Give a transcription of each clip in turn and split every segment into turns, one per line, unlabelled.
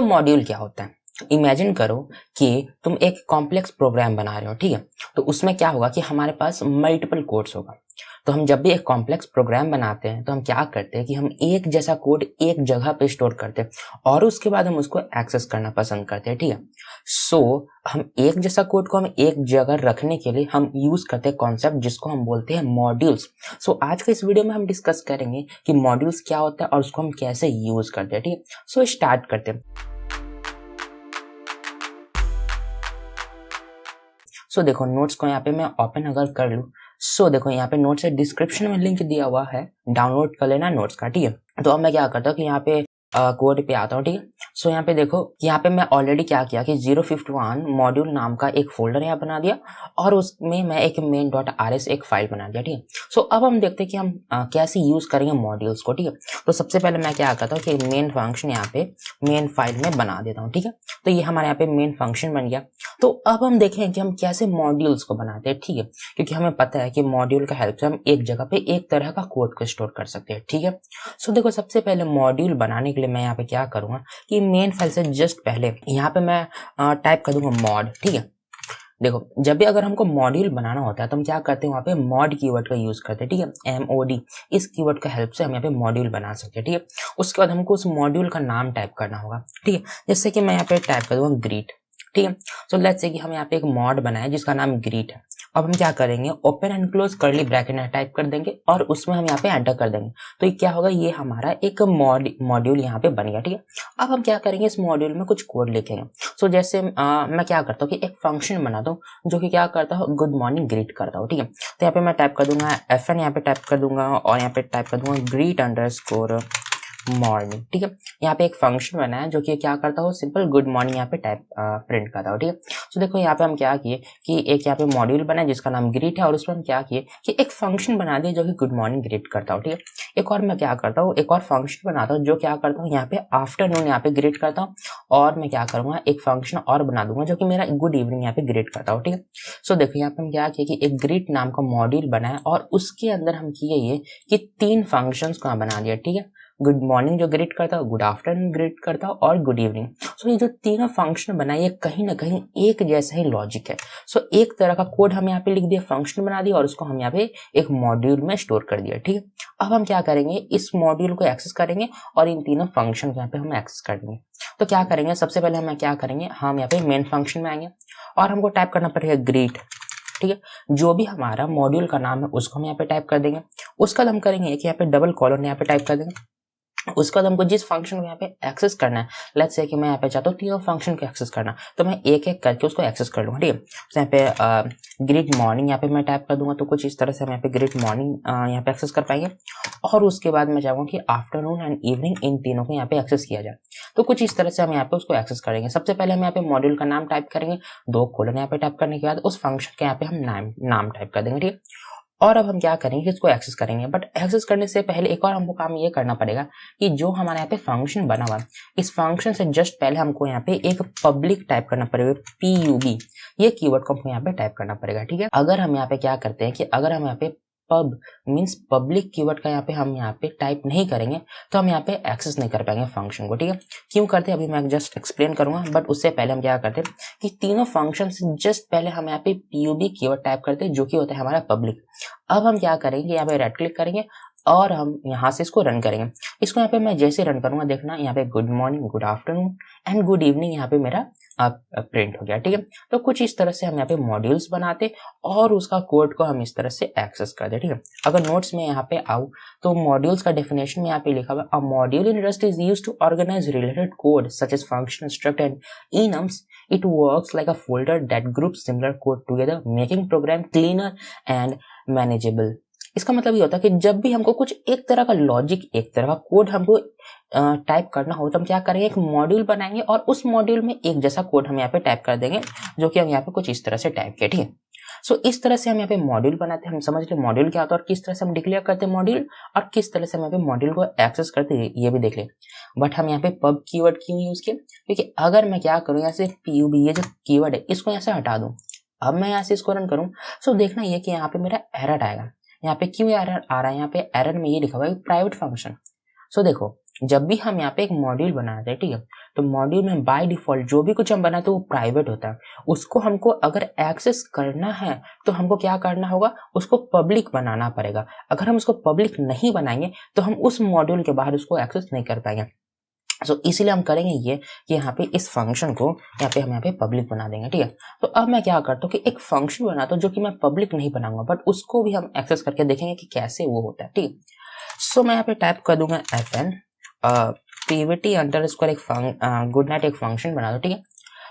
तो मॉड्यूल क्या होता है? इमेजिन करो कि तुम एक कॉम्प्लेक्स प्रोग्राम बना रहे हो, ठीक है। तो उसमें क्या होगा कि हमारे पास मल्टीपल कोड्स होगा। तो हम जब भी एक कॉम्प्लेक्स प्रोग्राम बनाते हैं तो हम क्या करते हैं कि हम एक जैसा कोड एक जगह पे स्टोर करते हैं और उसके बाद हम उसको एक्सेस करना पसंद करते हैं, ठीक है। सो हम एक जैसा कोड को हम एक जगह रखने के लिए हम यूज करते हैं कॉन्सेप्ट जिसको हम बोलते हैं मॉड्यूल्स। सो आज के इस वीडियो में हम डिस्कस करेंगे कि मॉड्यूल्स क्या होता है और उसको हम कैसे यूज करते हैं, ठीक है। सो स्टार्ट करते हैं। सो देखो नोट्स को यहाँ पे मैं ओपन अगर कर लूँ, सो देखो यहाँ पे नोट्स है, डिस्क्रिप्शन में लिंक दिया हुआ है, डाउनलोड कर लेना नोट्स का, ठीक है। तो अब मैं क्या करता हूँ कि यहाँ पे कोड पे आता हूँ, ठीक है। सो यहाँ पे देखो, यहाँ पे मैं ऑलरेडी क्या किया कि 051 मॉड्यूल नाम का एक फोल्डर यहाँ बना दिया और उसमें मैं एक main.rs एक फाइल बना दिया, ठीक है। सो अब हम देखते हैं कि हम कैसे यूज करेंगे मॉड्यूल्स को, ठीक है। तो सबसे पहले मैं क्या करता हूँ कि मेन फंक्शन यहाँ पे मेन फाइल में बना देता हूँ, ठीक है। तो ये हमारे यहाँ पे मेन फंक्शन बन गया। तो अब हम देखें कि हम कैसे मॉड्यूल्स को बनाते हैं, ठीक है। क्योंकि हमें पता है कि मॉड्यूल का हेल्प से हम एक जगह पे एक तरह का कोड को स्टोर कर सकते हैं, ठीक है। सो देखो सबसे पहले मॉड्यूल बनाने के लिए मैं यहाँ पे क्या करूंगा कि मेन फाइल से जस्ट पहले यहाँ पे मैं टाइप कर दूंगा मॉड, ठीक है। देखो जब भी अगर हमको मॉड्यूल बनाना होता है तो हम क्या करते हैं, वहाँ पे मॉड कीवर्ड का यूज करते हैं, ठीक है। MOD, इस कीवर्ड का हेल्प से हम यहाँ पे मॉड्यूल बना सकते हैं, ठीक है। उसके बाद हमको उस मॉड्यूल का नाम टाइप करना होगा, ठीक है। जैसे कि मैं यहाँ पे टाइप कर दूंगा ग्रीट, ठीक है। सो लेट्स से कि हम यहाँ पे एक मॉड बनाए जिसका नाम ग्रीट है। अब हम क्या करेंगे, open and close curly bracket type कर देंगे और उसमें हम यहाँ पे एंटर कर देंगे। तो ये क्या होगा, ये हमारा एक मॉड्यूल यहाँ पे बन गया, ठीक है। अब हम क्या करेंगे, इस मॉड्यूल में कुछ कोड लिखेंगे। सो जैसे मैं क्या करता हूँ कि एक फंक्शन बनाता हूँ जो कि क्या करता हूँ, गुड मॉर्निंग ग्रीट करता हूँ, ठीक है। तो यहाँ पे मैं टाइप कर दूंगा FN, यहाँ पे टाइप कर दूंगा और यहाँ पे टाइप कर दूंगा ग्रीट अंडरस्कोर मॉर्निंग, ठीक है। यहाँ पे एक फंक्शन बना है जो कि क्या करता हो, सिंपल गुड मॉर्निंग यहाँ पे टाइप प्रिंट करता हो, ठीक है। तो देखो यहाँ पे हम क्या किए कि एक यहाँ पे मॉड्यूल बना है जिसका नाम ग्रीट है और उसमें हम क्या किए कि एक फंक्शन बना दिए जो कि गुड मॉर्निंग ग्रीट करता हो, ठीक है। एक और मैं क्या करता हूँ, एक और फंक्शन बनाता हूँ जो क्या करता हूँ, यहाँ पे आफ्टरनून यहाँ पे ग्रीट करता हूँ और मैं क्या करूंगा, एक फंक्शन और बना दूंगा जो कि मेरा गुड इवनिंग यहाँ पे ग्रीट करता हूँ, ठीक है। सो देखो यहाँ पे हम क्या किए कि एक ग्रीट नाम का मॉड्यूल बनाया और उसके अंदर हम किए ये कि 3 फंक्शंस को बना दिया, ठीक है। गुड मॉर्निंग जो ग्रीट करता हो, गुड आफ्टरनून ग्रीट करता हो और गुड इवनिंग। सो ये जो तीनों फंक्शन बनाए, ये कहीं ना कहीं एक जैसा ही लॉजिक है। सो एक तरह का कोड हम यहाँ पे लिख दिया, फंक्शन बना दिया और उसको हम यहाँ पे एक मॉड्यूल में स्टोर कर दिया, ठीक है। अब हम क्या करेंगे, इस मॉड्यूल को एक्सेस करेंगे और इन तीनों फंक्शन को यहाँ पे हम एक्सेस कर देंगे। तो क्या करेंगे, सबसे पहले हम क्या करेंगे, हम यहाँ पे मेन फंक्शन में आएंगे और हमको टाइप करना पड़ेगा ग्रीट, ठीक है। जो भी हमारा मॉड्यूल का नाम है उसको हम यहाँ पे टाइप कर देंगे। उसका हम करेंगे कि यहाँ पे डबल कॉलन यहाँ पे टाइप कर देंगे। उसके बाद हमको जिस फंक्शन को यहाँ पे एक्सेस करना है, लेट्स से कि मैं यहाँ पे चाहता हूँ तीनों फंक्शन को एक्सेस करना, तो मैं एक एक करके उसको एक्सेस कर लूंगा, ठीक है। तो यहाँ पे ग्रीट मॉर्निंग यहाँ पे मैं टाइप कर दूंगा, तो कुछ इस तरह से हम यहाँ पे ग्रीट मॉर्निंग यहाँ पे एक्सेस कर पाएंगे। और उसके बाद मैं चाहूंगा कि आफ्टरनून एंड इवनिंग इन तीनों को यहाँ पे एक्सेस किया जाए। तो कुछ इस तरह से हम यहाँ पे उसको एक्सेस करेंगे। सबसे पहले हम यहाँ पे मॉड्यूल का नाम टाइप करेंगे, 2 कोलन यहाँ पे टाइप करने के बाद उस फंक्शन के यहाँ पे हम नाम टाइप कर देंगे, ठीक है। और अब हम क्या करेंगे, इसको एक्सेस करेंगे। बट एक्सेस करने से पहले एक और हमको काम ये करना पड़ेगा कि जो हमारे यहाँ पे फंक्शन बना हुआ है, इस फंक्शन से जस्ट पहले हमको यहाँ पे एक पब्लिक टाइप करना पड़ेगा, PUB, ये कीवर्ड को हमको यहाँ पे टाइप करना पड़ेगा, ठीक है। अगर हम यहाँ पे क्या करते हैं कि अगर हम यहाँ पे पब मीन्स पब्लिक कीवर्ड का यहाँ पे हम यहाँ पे टाइप नहीं करेंगे तो हम यहाँ पे एक्सेस नहीं कर पाएंगे फंक्शन को, ठीक है। क्यों करते हैं अभी मैं जस्ट एक्सप्लेन करूंगा, बट उससे पहले हम क्या करते हैं कि तीनों फंक्शन से जस्ट पहले हम यहाँ पे PUB कीवर्ड टाइप करते हैं जो कि होता है हमारा पब्लिक। अब हम क्या करेंगे, यहाँ पे राइट क्लिक करेंगे और हम यहाँ से इसको रन करेंगे। इसको यहाँ पे मैं जैसे रन करूंगा, देखना यहाँ पे good morning, good afternoon and good evening यहाँ पे मेरा प्रिंट हो गया, ठीक है। तो कुछ इस तरह से हम यहाँ पे मॉड्यूल्स बनाते और उसका कोड को हम इस तरह से एक्सेस करते, ठीक है। अगर नोट्स में यहाँ पे आऊँ तो मॉड्यूल्स का डेफिनेशन में यहाँ पे लिखा हुआ, a module in Rust is used to organise related code such as function, struct and enums. It works like a folder that groups similar code together, making program cleaner and manageable. इसका मतलब ये होता है कि जब भी हमको कुछ एक तरह का लॉजिक, एक तरह का कोड हमको टाइप करना हो तो हम क्या करेंगे, एक मॉड्यूल बनाएंगे और उस मॉड्यूल में एक जैसा कोड हम यहाँ पे टाइप कर देंगे जो कि हम यहाँ पे कुछ इस तरह से टाइप किया, ठीक है। सो इस तरह से हम यहाँ पे मॉड्यूल बनाते हैं। हम समझ रहे मॉड्यूल क्या होता है और किस तरह से हम डिक्लेयर करते हैं मॉड्यूल और किस तरह से हम यहाँ पे मॉड्यूल को एक्सेस करते हैं, ये भी देख लें। बट हम यहाँ पे पब कीवर्ड क्यों यूज किए, क्योंकि अगर मैं क्या करूँ, यहाँ से PUB ये जो कीवर्ड है इसको यहाँ से हटा दूं, अब मैं यहाँ से इसको रन करूँ, सो देखना ये कि यहाँ पे मेरा एरर आएगा। यहाँ पे क्यों एरर आ रहा है, यहाँ पे एरर में ये लिखा हुआ है प्राइवेट फंक्शन। सो देखो जब भी हम यहाँ पे एक मॉड्यूल बनाते हैं, ठीक है, तो मॉड्यूल में बाय डिफॉल्ट जो भी कुछ हम बनाते हैं वो प्राइवेट होता है। उसको हमको अगर एक्सेस करना है तो हमको क्या करना होगा, उसको पब्लिक बनाना पड़ेगा। अगर हम उसको पब्लिक नहीं बनाएंगे तो हम उस मॉड्यूल के बाहर उसको एक्सेस नहीं कर पाएंगे। सो इसीलिए हम करेंगे ये कि यहाँ पे इस फंक्शन को हम यहाँ पे पब्लिक बना देंगे, ठीक है। तो अब मैं क्या करता हूँ कि एक फंक्शन बनाता हूँ जो कि मैं पब्लिक नहीं बनाऊंगा, बट उसको भी हम एक्सेस करके देखेंगे कि कैसे वो होता है, ठीक है। सो मैं यहाँ पे टाइप कर दूंगा fn pvt अंडरस्कोर एक गुड नाइट एक फंक्शन बना दो, ठीक है।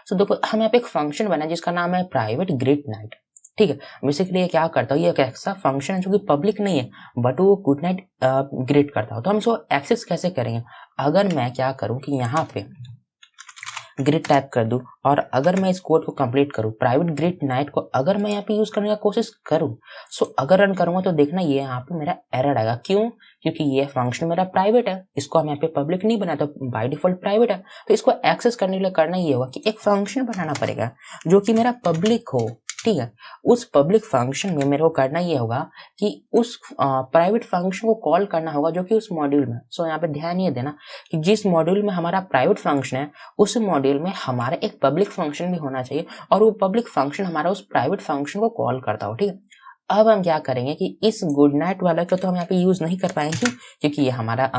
सो देखो हम यहाँ पे एक फंक्शन बना जिसका नाम है प्राइवेट ग्रेट नाइट, ठीक है। बेसिकली ये क्या करता है, ये एक ऐसा फंक्शन है जो कि पब्लिक नहीं है बट वो गुड नाइट ग्रेट करता है। तो हम इसको एक्सेस कैसे करेंगे, अगर मैं क्या करूं कि यहाँ पे ग्रिड टाइप कर दूं और अगर मैं इस कोड को कंप्लीट करूं, प्राइवेट ग्रिड नाइट को अगर मैं यहाँ पे यूज करने का कोशिश करूं, सो अगर रन करूंगा तो देखना ये यहाँ पे मेरा एरर आएगा। क्यों, क्योंकि ये फंक्शन मेरा प्राइवेट है, इसको हम यहाँ पे पब्लिक नहीं बनाया, तो बाय डिफॉल्ट प्राइवेट है। तो इसको एक्सेस करने के लिए करना ये होगा कि एक फंक्शन बनाना पड़ेगा जो कि मेरा पब्लिक हो, ठीक है। उस पब्लिक फंक्शन में मेरे को करना ये होगा कि उस प्राइवेट फंक्शन को कॉल करना होगा जो कि उस मॉड्यूल में। सो यहाँ पे ध्यान ये देना कि जिस मॉड्यूल में हमारा प्राइवेट फंक्शन है उस मॉड्यूल में हमारा एक पब्लिक फंक्शन भी होना चाहिए और वो पब्लिक फंक्शन हमारा उस प्राइवेट फंक्शन को कॉल करता हो, ठीक है। अब हम क्या करेंगे कि इस गुड नाइट वाला को तो हम यहाँ पे यूज नहीं कर पाएंगे क्योंकि ये हमारा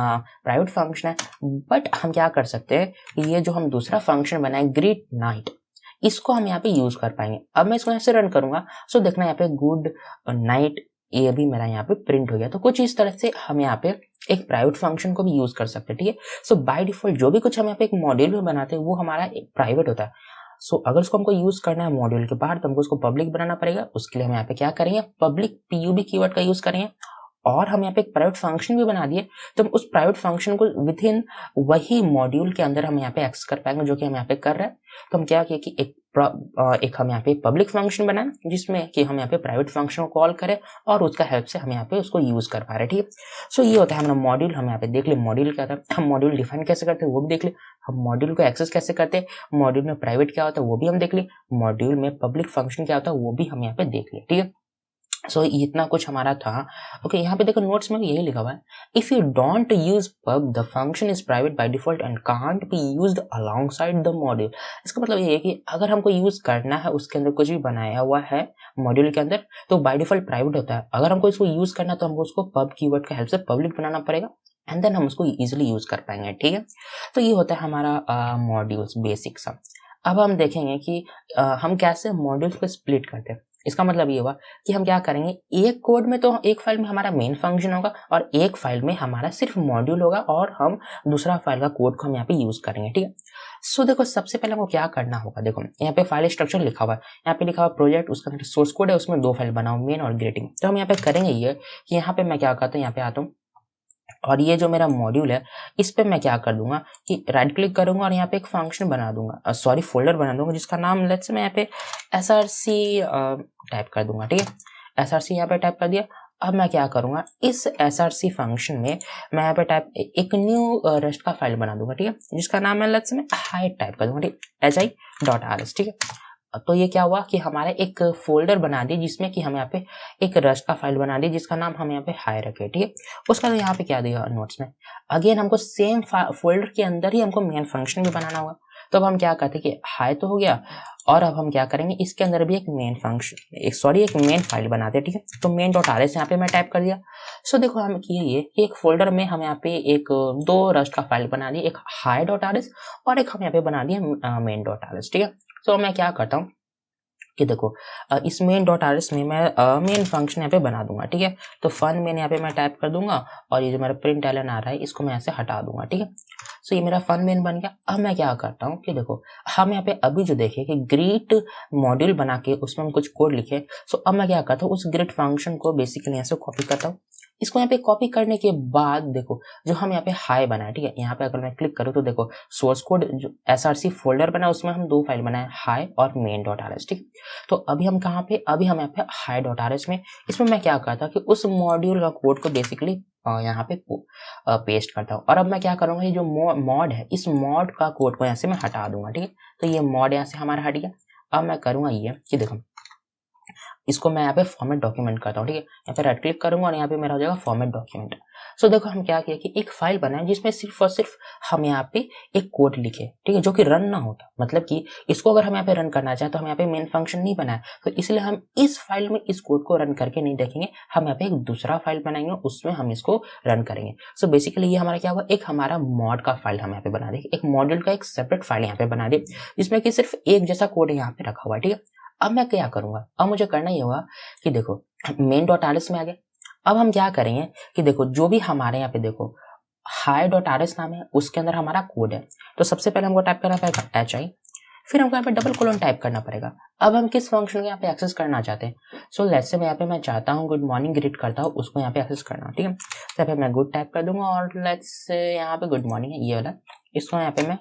प्राइवेट फंक्शन है, बट हम क्या कर सकते हैं कि ये जो हम दूसरा फंक्शन बनाए ग्रीट नाइट, इसको हम यहाँ पे यूज कर पाएंगे। अब मैं इसको यहाँ से रन करूंगा, सो देखना यहाँ पे गुड नाइट ये भी मेरा यहाँ पे प्रिंट हो गया। तो कुछ इस तरह से हम यहाँ पे एक प्राइवेट फंक्शन को भी यूज कर सकते हैं, ठीक है। सो बाय डिफॉल्ट जो भी कुछ हम यहाँ पे एक मॉड्यूल में बनाते हैं वो हमारा एक प्राइवेट होता है। सो अगर उसको हमको यूज करना है मॉड्यूल के बाहर तो हमको उसको पब्लिक बनाना पड़ेगा। उसके लिए हम यहाँ पे क्या करेंगे, पब्लिक pub कीवर्ड का यूज करेंगे और हम यहाँ पे एक प्राइवेट फंक्शन भी बना दिए, तो हम उस प्राइवेट फंक्शन को विद इन वही मॉड्यूल के अंदर हम यहाँ पे एक्सेस कर पाएंगे जो कि हम यहाँ पे कर रहे हैं। तो हम क्या किए कि एक हम यहाँ पे पब्लिक फंक्शन बनाए जिसमें कि हम यहाँ पे प्राइवेट फंक्शन को कॉल करें और उसका हेल्प से हम यहाँ पे उसको यूज कर पा रहे हैं, ठीक है। सो ये होता है हमारा मॉड्यूल। हम यहाँ पे देख ले मॉड्यूल क्या होता है, हम मॉड्यूल डिफाइन कैसे करते हैं वो भी देख ले, हम मॉड्यूल को एक्सेस कैसे करते हैं, मॉड्यूल में प्राइवेट क्या होता है वो भी हम देख ले, मॉड्यूल में पब्लिक फंक्शन क्या होता है वो भी हम यहाँ पे देख ले, ठीक है। सो इतना कुछ हमारा था। ओके, यहाँ पे देखो नोट्स में भी यही लिखा हुआ है, if you don't use pub the function is private by default and can't be used alongside the module. इसका मतलब ये है कि अगर हमको यूज करना है उसके अंदर कुछ भी बनाया हुआ है मॉड्यूल के अंदर तो बाय डिफॉल्ट प्राइवेट होता है। अगर हमको इसको यूज करना है तो हमको उसको पब कीवर्ड का हेल्प से पब्लिक बनाना पड़ेगा एंड देन हम उसको इजिली यूज कर पाएंगे, ठीक है। तो ये होता है हमारा मॉड्यूल्स बेसिक सा। अब हम देखेंगे कि हम कैसे मॉड्यूल्स को स्प्लिट करते हैं। इसका मतलब ये हुआ कि हम क्या करेंगे, एक कोड में तो एक फाइल में हमारा मेन फंक्शन होगा और एक फाइल में हमारा सिर्फ मॉड्यूल होगा और हम दूसरा फाइल का कोड को हम यहाँ पे यूज करेंगे, ठीक है। सो देखो सबसे पहले हमको क्या करना होगा, देखो यहाँ पे फाइल स्ट्रक्चर लिखा हुआ है, यहाँ पे लिखा हुआ प्रोजेक्ट, उसका सोर्स कोड है, उसमें दो फाइल बनाओ मेन और ग्रीटिंग। तो हम यहाँ पे करेंगे ये कि यहाँ पे मैं क्या करता हूँ, यहाँ पे आता हूँ और ये जो मेरा मॉड्यूल है इस पे मैं क्या कर दूंगा कि राइट क्लिक करूंगा और यहाँ पे एक फंक्शन बना दूंगा, सॉरी फोल्डर बना दूंगा जिसका नाम लेट्स से मैं यहाँ पे src टाइप कर दूंगा, ठीक है। src यहाँ पे टाइप कर दिया। अब मैं क्या करूंगा, इस src फंक्शन में मैं यहाँ पे टाइप एक न्यू रेस्ट का फाइल बना दूंगा, ठीक है, जिसका नाम है लेट्स से मैं हाइट टाइप कर दूंगा, ठीक है, hi.rs, ठीक है। तो ये क्या हुआ कि हमारे एक फोल्डर बना दी जिसमें कि हम यहाँ पे एक रस्ट का फाइल बना दी जिसका नाम हम यहाँ पे हाई रखे, ठीक है। उसका तो यहाँ पे क्या दिया नोट्स में, अगेन हमको सेम फोल्डर के अंदर ही हमको मेन फंक्शन भी बनाना होगा। तो अब हम क्या करते हैं कि हाई तो हो गया और अब हम क्या करेंगे इसके अंदर भी एक मेन फंक्शन एक मेन फाइल बनाते हैं, ठीक है। तो मेन डॉट आर एस यहाँ पे मैं टाइप कर दिया। सो देखो हम किए ये कि एक फोल्डर में हम यहाँ पे एक दो रस्ट का फाइल बना दिए, एक हाई डॉट आर एस और एक हम यहाँ पे बना दिया मेन डॉट आर एस, ठीक है। तो मैं क्या करता हूँ कि देखो इस मेन डॉट आर एस में मैं मेन फंक्शन यहाँ पे बना दूंगा, ठीक है। तो फन मेन यहाँ पे मैं टाइप कर दूंगा और ये जो मेरा प्रिंट एलन आ रहा है इसको मैं ऐसे हटा दूंगा, ठीक है। सो ये मेरा फन मेन बन गया। अब मैं क्या करता हूँ कि देखो हम यहाँ पे अभी जो देखे कि ग्रीट मॉड्यूल बना के उसमें हम कुछ कोड लिखे। सो अब मैं क्या करता हूँ उस ग्रीट फंक्शन को बेसिकली यहाँ से कॉपी करता हूँ। इसको यहाँ पे कॉपी करने के बाद देखो जो हम यहाँ पे हाई बनाए, ठीक है, यहाँ पे अगर मैं क्लिक करूँ तो देखो सोर्स कोड जो src फोल्डर बना उसमें हम दो फाइल बनाए हाई और मेन डॉट आर एस, ठीक। तो अभी हम कहाँ पे, अभी हम यहाँ पे हाई डॉट आर एस में इसमें मैं क्या करता कि उस मॉड्यूल का कोड को बेसिकली यहाँ पे पेस्ट करता हूँ। और अब मैं क्या करूँगा ये जो मॉड है इस मॉड का कोड को यहाँ से मैं हटा दूंगा, ठीक है। तो ये मॉड यहाँ से हमारा हट गया। अब मैं करूँगा ये कि देखो इसको मैं यहाँ पे फॉर्मेट डॉक्यूमेंट करता हूँ, ठीक है। यहाँ पे राइट क्लिक करूंगा और यहाँ पे मेरा हो जाएगा फॉर्मेट डॉक्यूमेंट। सो देखो हम क्या किया कि एक फाइल बनाए जिसमें सिर्फ और सिर्फ हम यहाँ पे एक कोड लिखे, ठीक है, जो कि रन ना होता, मतलब कि इसको अगर हम यहाँ पे रन करना चाहें तो हम यहाँ पे मेन फंक्शन नहीं बनाए, तो इसलिए हम इस फाइल में इस कोड को रन करके नहीं देखेंगे, हम यहाँ पे एक दूसरा फाइल बनाएंगे, उसमें हम इसको रन करेंगे। सो बेसिकली ये हमारा क्या हुआ, एक हमारा मॉड का फाइल हम यहाँ पे बना दे, एक मॉड्यूल का एक सेपरेट फाइल यहाँ पे बना दे जिसमें कि सिर्फ एक जैसा कोड यहाँ पे रखा हुआ है, ठीक है। अब मैं क्या करूंगा, अब मुझे करना ये होगा कि देखो main.rs में आ गया। अब हम क्या करेंगे कि देखो जो भी हमारे यहाँ पे देखो hi.rs नाम है, उसके अंदर हमारा कोड है, तो सबसे पहले हमको टाइप करना पड़ेगा hi, फिर हमको यहाँ पे डबल कोलन टाइप करना पड़ेगा। अब हम किस फंक्शन को यहाँ पे एक्सेस करना चाहते हैं, सो लेट्स से यहाँ पे मैं चाहता हूँ गुड मॉर्निंग ग्रीट करता हूँ, उसको यहाँ पे एक्सेस करना, ठीक है। तो यहाँ पे मैं गुड टाइप कर दूंगा और लेट्स से यहाँ पे गुड मॉर्निंग है ये वाला, इसको यहाँ पे मैं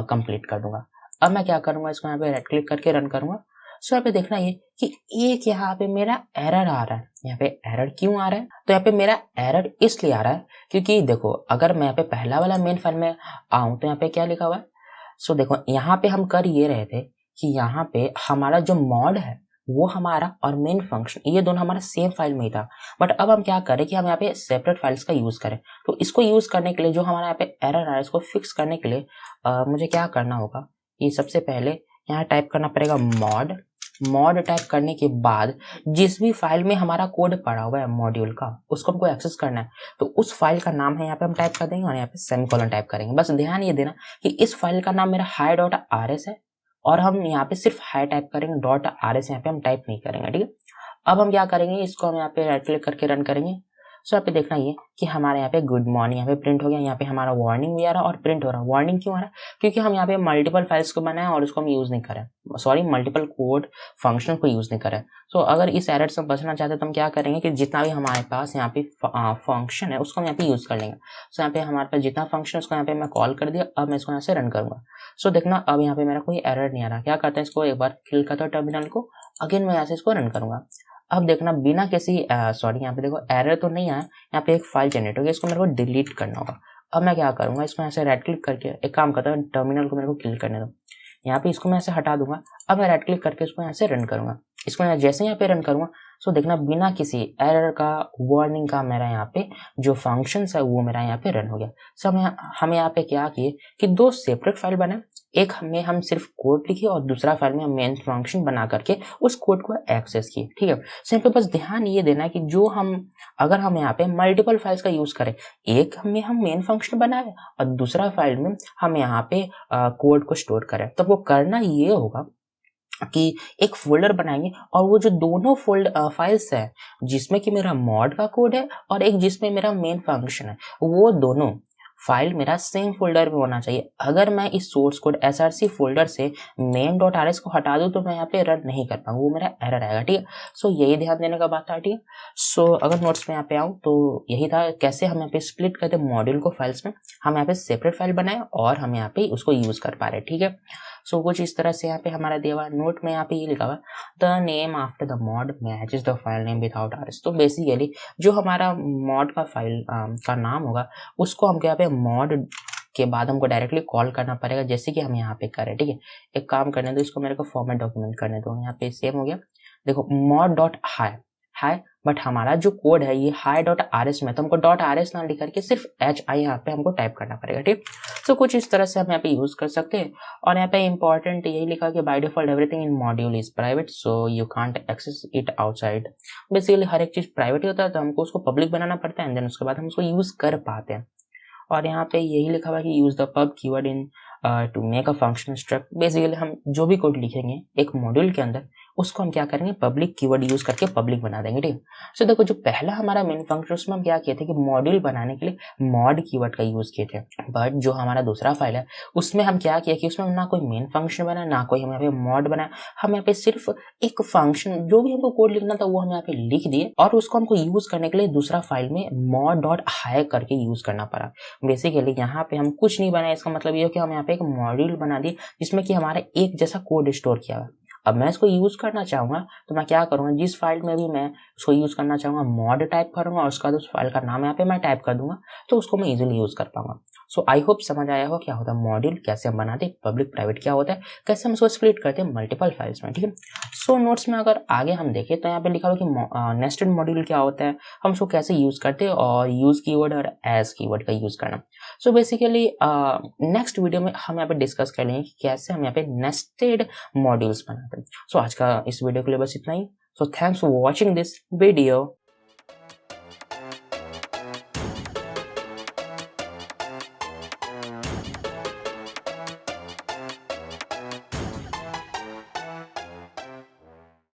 कंप्लीट कर दूंगा। अब मैं क्या करूंगा, इसको यहाँ पे राइट क्लिक करके रन करूंगा। सो यहाँ पे देखना ये कि एक यहाँ पे मेरा एरर आ रहा है। यहाँ पे एरर क्यों आ रहा है, तो यहाँ पे मेरा एरर इसलिए आ रहा है क्योंकि देखो अगर मैं यहाँ पे पहला वाला मेन फाइल में आऊं तो यहाँ पे क्या लिखा हुआ है, सो देखो यहाँ पे हम कर ये रहे थे कि यहाँ पे हमारा जो मॉड है वो हमारा और मेन फंक्शन ये दोनों हमारा सेम फाइल में ही था, बट अब हम क्या करें कि हम यहाँ पे सेपरेट फाइल्स का यूज करें। तो इसको यूज करने के लिए जो हमारा यहाँ पे एरर आ रहा है इसको फिक्स करने के लिए मुझे क्या करना होगा कि सबसे पहले यहाँ टाइप करना पड़ेगा मॉड टाइप करने के बाद जिस भी फाइल में हमारा कोड पड़ा हुआ है मॉड्यूल का उसको हमको एक्सेस करना है, तो उस फाइल का नाम है यहाँ पे हम टाइप कर देंगे और यहाँ पे सेमीकोलन टाइप करेंगे। बस ध्यान ये देना कि इस फाइल का नाम मेरा hi.rs है और हम यहाँ पे सिर्फ हाई टाइप करेंगे, .rs यहाँ पे हम टाइप नहीं करेंगे, ठीक है। अब हम क्या करेंगे, इसको हम यहाँ पे राइट क्लिक करके रन करेंगे। सो यहाँ पे देखना ये कि हमारे यहाँ पे गुड मॉर्निंग यहाँ पे प्रिंट हो गया, यहाँ पे हमारा वार्निंग भी आ रहा है और प्रिंट हो रहा है। वार्निंग क्यों आ रहा है, क्योंकि हम यहाँ पे मल्टीपल फाइल्स को बनाए और उसको हम यूज नहीं करें, सॉरी मल्टीपल कोड फंक्शन को यूज नहीं करें। सो अगर इस एरर से बचना चाहते हैं तो हम क्या करेंगे कि जितना भी हमारे पास यहाँ पे फंक्शन है उसको हम यहाँ पे यूज कर लेंगे। सो यहाँ पे हमारे पास जितना फंक्शन है उसको यहाँ पे मैं कॉल कर दिया, अब मैं इसको यहाँ से रन करूंगा। सो देखना अब यहाँ पे मेरा कोई एरर नहीं आ रहा। क्या करते हैं, इसको एक बार किल करता हूँ टर्मिनल को, अगेन मैं यहाँ से इसको रन करूंगा। अब देखना बिना किसी सॉरी यहाँ पे देखो एरर तो नहीं आया, यहाँ पे एक फाइल जनरेट हो गया, इसको मेरे को डिलीट करना होगा। अब मैं क्या करूंगा, इसको यहाँ से राइट क्लिक करके एक काम करता हूँ, टर्मिनल को मेरे को किल करने दो, यहाँ पे इसको मैं ऐसे हटा दूंगा। अब मैं राइट क्लिक करके इसको यहाँ से रन करूंगा। इसको जैसे यहाँ पे रन करूंगा सो देखना बिना किसी एरर का वार्निंग का मेरा यहाँ पे जो फंक्शंस है वो मेरा यहाँ पे रन हो गया। सो हम यहाँ पे क्या किए कि दो सेपरेट फाइल बनाए, एक में हम सिर्फ कोड लिखे और दूसरा फाइल में हम मेन फंक्शन बना करके उस कोड को एक्सेस किए, ठीक है। सो यहाँ पे बस ध्यान ये देना है कि जो हम अगर हम यहाँ पे मल्टीपल फाइल्स का यूज करें, एक में हम मेन फंक्शन बनाए और दूसरा फाइल में हम यहाँ पे कोड को स्टोर करें, तो वो करना ये होगा कि एक फोल्डर बनाएंगे और वो जो दोनों फाइल्स है जिसमें कि मेरा मॉड का कोड है और एक जिसमें मेरा मेन फंक्शन है, वो दोनों फाइल मेरा सेम फोल्डर में होना चाहिए। अगर मैं इस सोर्स कोड src फोल्डर से main.rs को हटा दूं तो मैं यहाँ पे रन नहीं कर पाऊंगा, वो मेरा एरर आएगा, ठीक है। सो यही ध्यान देने का बात था, ठीक है। सो अगर नोट्स में यहाँ पे आऊँ तो यही था कैसे हम यहाँ पे स्प्लिट करते मॉड्यूल को फाइल्स में, हम यहाँ पे सेपरेट फाइल बनाए और हम यहाँ पे उसको यूज कर पा रहे, ठीक है। सो कुछ इस तरह से यहाँ पे हमारा दिया हुआ नोट में यहाँ पे ये लिखा हुआ the name after the mod matches the file name without rs। तो बेसिकली जो हमारा मॉड का फाइल का नाम होगा उसको हम यहाँ पे मॉड के बाद हमको डायरेक्टली कॉल करना पड़ेगा, जैसे कि हम यहाँ पे करें, ठीक है। एक काम करने दो, इसको मेरे को फॉर्मेट डॉक्यूमेंट करने दो। यहाँ पे सेम हो गया, देखो mod.hi है, बट हमारा जो कोड है ये hi.rs में, तो हमको .rs ना लिख करके सिर्फ hi यहाँ पे हमको टाइप करना पड़ेगा, ठीक। सो कुछ इस तरह से हम यहाँ पे यूज कर सकते हैं। और यहाँ पे इंपॉर्टेंट यही लिखा कि by default everything in module is private so you can't access it outside. Basically हर एक चीज प्राइवेट ही होता है, तो हमको उसको पब्लिक बनाना पड़ता है एंड देन उसके बाद हम उसको यूज कर पाते हैं। और यहाँ पे यही लिखा हुआ है कि use the pub keyword in to make a functional struct. Basically हम जो भी कोड लिखेंगे एक मॉड्यूल के अंदर उसको हम क्या करेंगे, पब्लिक कीवर्ड यूज करके पब्लिक बना देंगे, ठीक है। सो देखो जो पहला हमारा मेन फंक्शन उसमें हम क्या किए थे कि मॉड्यूल बनाने के लिए मॉड कीवर्ड का यूज किए थे, बट जो हमारा दूसरा फाइल है उसमें हम क्या किया कि उसमें ना कोई मेन फंक्शन बना ना कोई हम यहाँ पे मॉड बनाया, हम यहाँ पे सिर्फ एक फंक्शन जो भी हमको कोड लिखना था वो हम यहाँ पे लिख दिए और उसको हमको यूज करने के लिए दूसरा फाइल में mod.hi करके यूज करना पड़ा। बेसिकली यहाँ पे हम कुछ नहीं बनाए, इसका मतलब ये है कि हम यहाँ पे एक मॉड्यूल बना दिए जिसमें कि हमारा एक जैसा कोड स्टोर किया हुआ। अब मैं इसको यूज करना चाहूंगा तो मैं क्या करूंगा, जिस फाइल में भी मैं उसको यूज करना चाहूंगा मॉड टाइप करूंगा और उसका उस फाइल का नाम यहाँ पे मैं टाइप कर दूंगा, तो उसको मैं इजीली यूज कर पाऊंगा। सो आई होप समझ आया हो क्या होता है मॉड्यूल, कैसे हम बनाते हैं, पब्लिक प्राइवेट क्या होता है, कैसे हम उसको स्प्लिट करते हैं मल्टीपल फाइल्स में, ठीक है। सो नोट्स में अगर आगे हम देखें तो यहाँ पे लिखा हुआ कि नेस्टेड मॉड्यूल क्या होता है, हम उसको कैसे यूज करते हैं, और यूज कीवर्ड और एज कीवर्ड का यूज करना। सो बेसिकली नेक्स्ट वीडियो में हम यहाँ पे डिस्कस कर लेंगे कि कैसे हम यहाँ पे नेस्टेड मॉड्यूल्स बनाते हैं। सो आज का इस वीडियो के लिए बस इतना ही। So thanks for watching this video.